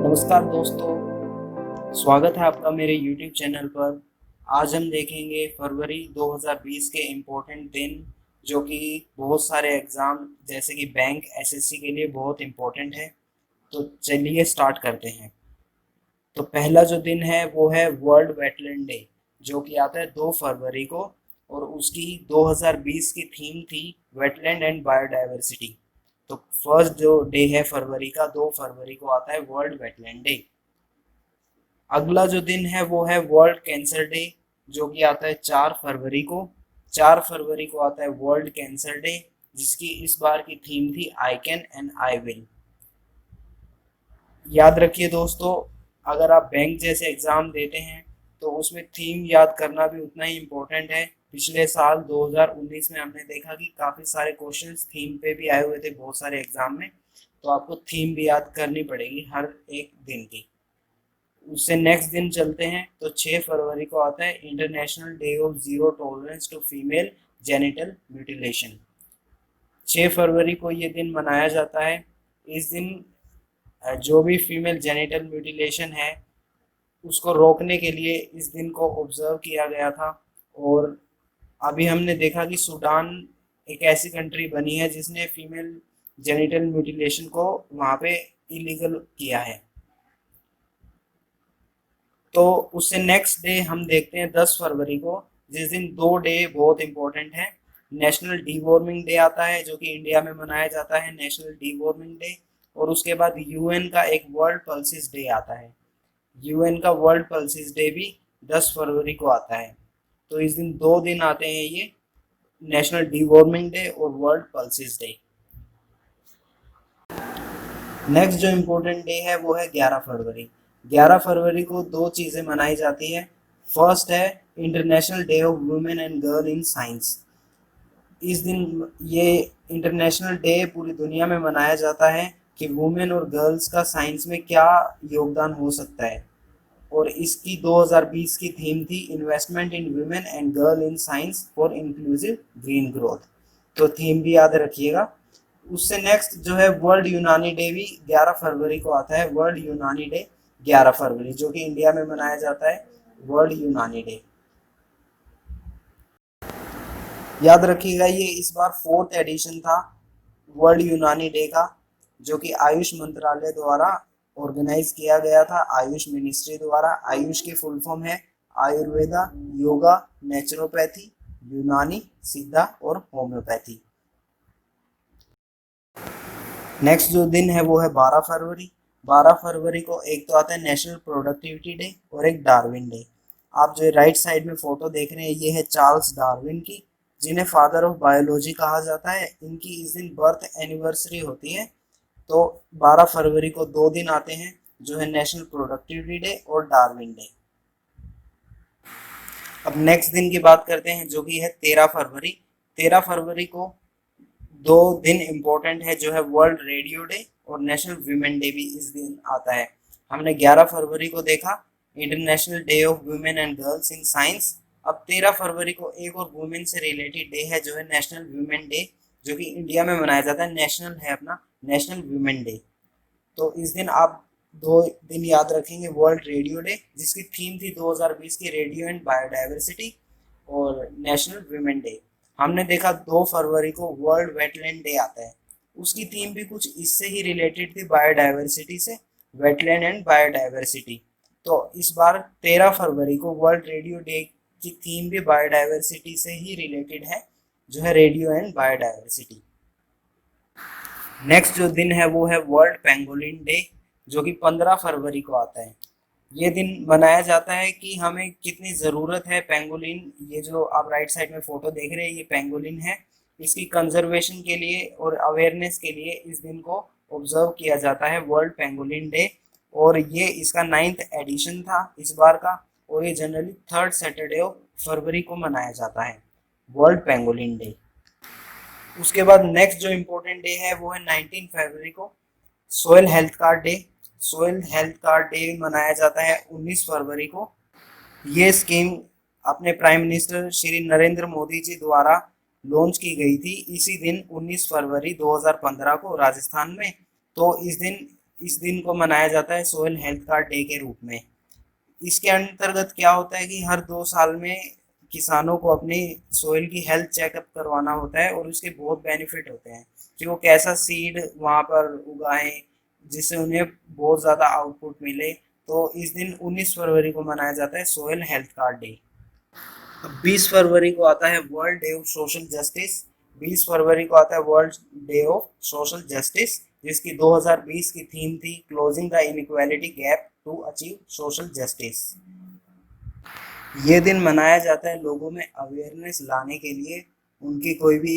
नमस्कार दोस्तों, स्वागत है आपका मेरे YouTube चैनल पर। आज हम देखेंगे फरवरी 2020 के इम्पोर्टेंट दिन, जो कि बहुत सारे एग्ज़ाम जैसे कि बैंक एसएससी के लिए बहुत इम्पोर्टेंट है। तो चलिए स्टार्ट करते हैं। तो पहला जो दिन है वो है वर्ल्ड वेटलैंड डे, जो कि आता है 2 फरवरी को, और उसकी 2020 की थीम थी वेटलैंड एंड बायोडाइवर्सिटी। तो फर्स्ट जो डे है फरवरी का, 2 फरवरी को आता है वर्ल्ड वेटलैंड डे। अगला जो दिन है वो है वर्ल्ड कैंसर डे, जो कि आता है 4 फरवरी को। 4 फरवरी को आता है वर्ल्ड कैंसर डे, जिसकी इस बार की थीम थी I can and I will. याद रखिए दोस्तों, अगर आप बैंक जैसे एग्ज़ाम देते हैं तो उसमें थीम याद करना भी उतना ही इम्पोर्टेंट है। पिछले साल 2019 में हमने देखा कि काफ़ी सारे क्वेश्चंस थीम पे भी आए हुए थे बहुत सारे एग्ज़ाम में। तो आपको थीम भी याद करनी पड़ेगी हर एक दिन की। उससे नेक्स्ट दिन चलते हैं तो 6 फरवरी को आता है International Day of Zero Tolerance to Female Genital Mutilation. 6 फरवरी को ये दिन मनाया जाता है। इस दिन जो भी फीमेल जेनिटल म्यूटिलेशन है उसको रोकने के लिए इस दिन को ऑब्जर्व किया गया था। और अभी हमने देखा कि सूडान एक ऐसी कंट्री बनी है जिसने फीमेल जेनिटल म्यूटिलेशन को वहाँ पे इलीगल किया है। तो उससे नेक्स्ट डे हम देखते हैं 10 फरवरी को, जिस दिन 2 डे बहुत इंपॉर्टेंट है। नेशनल डी वार्मिंग डे आता है, जो कि इंडिया में मनाया जाता है, नेशनल डी वार्मिंग डे। और उसके बाद यूएन का एक वर्ल्ड पल्सिस डे आता है। यूएन का वर्ल्ड पल्सिस डे भी 10 फरवरी को आता है। तो इस दिन 2 दिन आते हैं ये, नेशनल डी वार्मिंग डे और वर्ल्ड पल्सिस डे। नेक्स्ट जो इम्पोर्टेंट डे है वो है 11 फरवरी। 11 फरवरी को 2 चीज़ें मनाई जाती है। फर्स्ट है International Day of women and girl in science. इस दिन ये इंटरनेशनल डे पूरी दुनिया में मनाया जाता है कि वुमेन और गर्ल्स का साइंस में क्या योगदान हो सकता है। और इसकी 2020 की थीम थी investment in women and girl in science for inclusive green growth. तो थीम भी याद रखिएगा। उससे नेक्स्ट जो है वर्ल्ड यूनानी डे भी 11 फरवरी को आता है। वर्ल्ड यूनानी डे 11 फरवरी, जो कि इंडिया में मनाया जाता है, वर्ल्ड यूनानी डे। याद रखिएगा ये इस बार 4th एडिशन था वर्ल्ड यूनानी डे का, जो कि आयुष मंत्रालय द्वारा ऑर्गेनाइज किया गया था, आयुष मिनिस्ट्री द्वारा। आयुष की फुल फॉर्म है आयुर्वेदा, योगा, नेचुरोपैथी, यूनानी, सिद्धा और होम्योपैथी। नेक्स्ट जो दिन है वो है 12 फरवरी। 12 फरवरी को एक तो आता है नेशनल प्रोडक्टिविटी डे और एक डार्विन डे। आप जो राइट साइड में फोटो देख रहे हैं ये है चार्ल्स डार्विन की, जिन्हें फादर ऑफ बायोलॉजी कहा जाता है। इनकी इस दिन बर्थ एनिवर्सरी होती है। तो 12 फरवरी को 2 दिन आते हैं, जो है नेशनल प्रोडक्टिविटी डे और डार्विन डे। अब नेक्स्ट दिन की बात करते हैं, जो कि है 13 फरवरी। 13 फरवरी को 2 दिन इम्पोर्टेंट है, जो है वर्ल्ड रेडियो डे और नेशनल वीमेन डे भी इस दिन आता है। हमने 11 फरवरी को देखा international Day of women and girls in science. अब 13 फरवरी को एक और वुमेन से रिलेटेड डे है, जो है नेशनल वुमेन डे, जो कि इंडिया में मनाया जाता है। नेशनल है अपना, नेशनल वुमेन डे। तो इस दिन आप 2 दिन याद रखेंगे, वर्ल्ड रेडियो डे, जिसकी थीम थी 2020 की रेडियो एंड बायोडाइवर्सिटी, और नेशनल वुमेन डे। हमने देखा 2 फरवरी को वर्ल्ड वेटलैंड डे आता है। उसकी थीम भी कुछ इससे ही रिलेटेड थी, बायोडाइवर्सिटी से, वेटलैंड एंड बायोडाइवर्सिटी। तो इस बार 13 फरवरी को वर्ल्ड रेडियो डे की थीम भी बायोडाइवर्सिटी से ही रिलेटेड है, जो है रेडियो एंड बायोडाइवर्सिटी। नेक्स्ट जो दिन है वो है वर्ल्ड पेंगोलिन डे, जो कि 15 फरवरी को आता है। ये दिन मनाया जाता है कि हमें कितनी ज़रूरत है पेंगोलिन। ये जो आप राइट साइड में फोटो देख रहे हैं ये पेंगोलिन है। इसकी कंजर्वेशन के लिए और अवेयरनेस के लिए इस दिन को ऑब्जर्व किया जाता है, वर्ल्ड पेंगोलिन डे। और ये इसका 9th एडिशन था इस बार का, और ये generally 3rd Saturday of February को मनाया जाता है, वर्ल्ड पेंगोलिन डे। उसके बाद नेक्स्ट जो इम्पोर्टेंट डे है वो है 19 फरवरी को, soil health card day. Soil health card day मनाया जाता है 19 फरवरी को। ये स्कीम अपने प्राइम मिनिस्टर श्री नरेंद्र मोदी जी द्वारा लॉन्च की गई थी इसी दिन 19 फरवरी 2015 को राजस्थान में। तो इस दिन इस दिन को मनाया जाता है सोयल हेल्थ कार्ड डे के रूप में। इसके अंतर्गत क्या होता है कि हर 2 साल में किसानों को अपनी सोइल की हेल्थ चेकअप करवाना होता है, और उसके बहुत बेनिफिट होते हैं कि वो कैसा सीड वहाँ पर उगाएं जिससे उन्हें बहुत ज़्यादा आउटपुट मिले। तो इस दिन 19 फरवरी को मनाया जाता है सोयल हेल्थ कार्ड डे। अब 20 फरवरी को आता है World Day of Social Justice. 20 फरवरी को आता है World Day of Social Justice, जिसकी 2020 की थीम थी closing the inequality gap to achieve social justice. ये दिन मनाया जाता है लोगों में अवेयरनेस लाने के लिए, उनकी कोई भी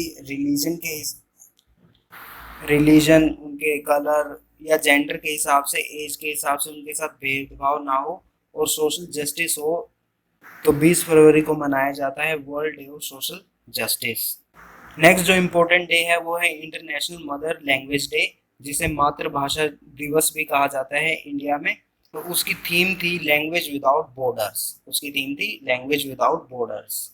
रिलीजन, उनके कलर या जेंडर के हिसाब से, एज के हिसाब से उनके साथ भेदभाव ना हो और सोशल जस्टिस हो। तो 20 फरवरी को मनाया जाता है World Day of Social justice. Next जो इम्पोर्टेंट डे है वो है इंटरनेशनल मदर लैंग्वेज डे, जिसे मातृभाषा दिवस भी कहा जाता है इंडिया में। तो उसकी थीम थी लैंग्वेज विदाउट बॉर्डर्स। उसकी थीम थी लैंग्वेज विदाउट बॉर्डर्स।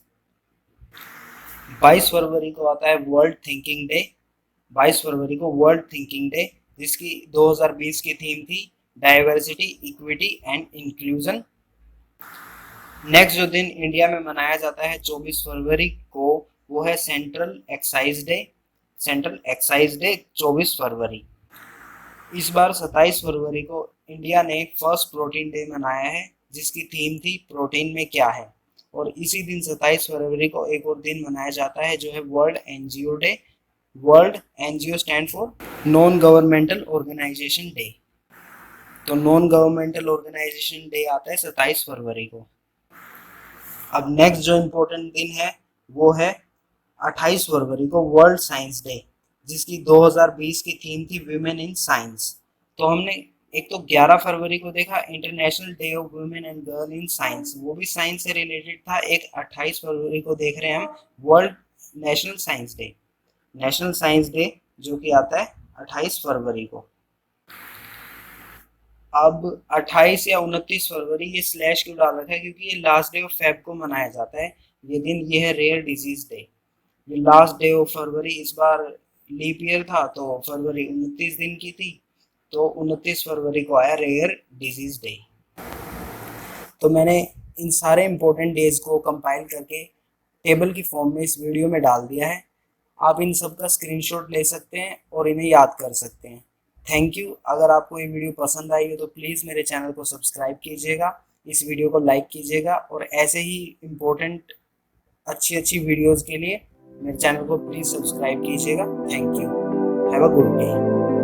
22 फरवरी को आता है वर्ल्ड थिंकिंग डे। 22 फरवरी को वर्ल्ड थिंकिंग डे, जिसकी 2020 की थीम थी diversity, equity and inclusion. Next जो दिन इंडिया में मनाया जाता है 24 फरवरी को, वो है central excise day. Central excise day 24 फरवरी। इस बार 27 फरवरी को इंडिया ने फर्स्ट प्रोटीन डे मनाया है, जिसकी थीम थी प्रोटीन में क्या है। और इसी दिन 27 फरवरी को एक और दिन मनाया जाता है जो है World NGO Day. World NGO stand for non governmental organisation day. तो नॉन गवर्नमेंटल ऑर्गेनाइजेशन डे आता है 27 फरवरी को। अब नेक्स्ट जो इम्पोर्टेंट दिन है वो है 28 फरवरी को वर्ल्ड साइंस डे, जिसकी 2020 की थीम थी विमेन इन साइंस। तो हमने एक तो 11 फरवरी को देखा international Day of women and girl in science, वो भी साइंस से रिलेटेड था। एक 28 फरवरी को देख रहे हैं हम world national science day. National science day जो कि आता है 28 फरवरी को। अब 28 या 29 फरवरी, ये स्लैश क्यों डाल रखा है क्योंकि ये लास्ट डे ऑफ फेब को मनाया जाता है ये दिन। ये है रेयर डिजीज डे। ये लास्ट डे ऑफ फरवरी, इस बार लीप ईयर था तो फरवरी 29 दिन की थी, तो 29 फरवरी को आया रेयर डिजीज डे। तो मैंने इन सारे इंपॉर्टेंट डेज को कंपाइल करके टेबल की फॉर्म में इस वीडियो में डाल दिया है। आप इन सब का स्क्रीनशॉट ले सकते हैं और इन्हें याद कर सकते हैं। Thank you. अगर आपको ये वीडियो पसंद आई हो तो प्लीज़ मेरे चैनल को सब्सक्राइब कीजिएगा, इस वीडियो को लाइक कीजिएगा, और ऐसे ही इम्पोर्टेंट अच्छी अच्छी वीडियोज़ के लिए मेरे चैनल को प्लीज़ सब्सक्राइब कीजिएगा। Thank you. Have a good day.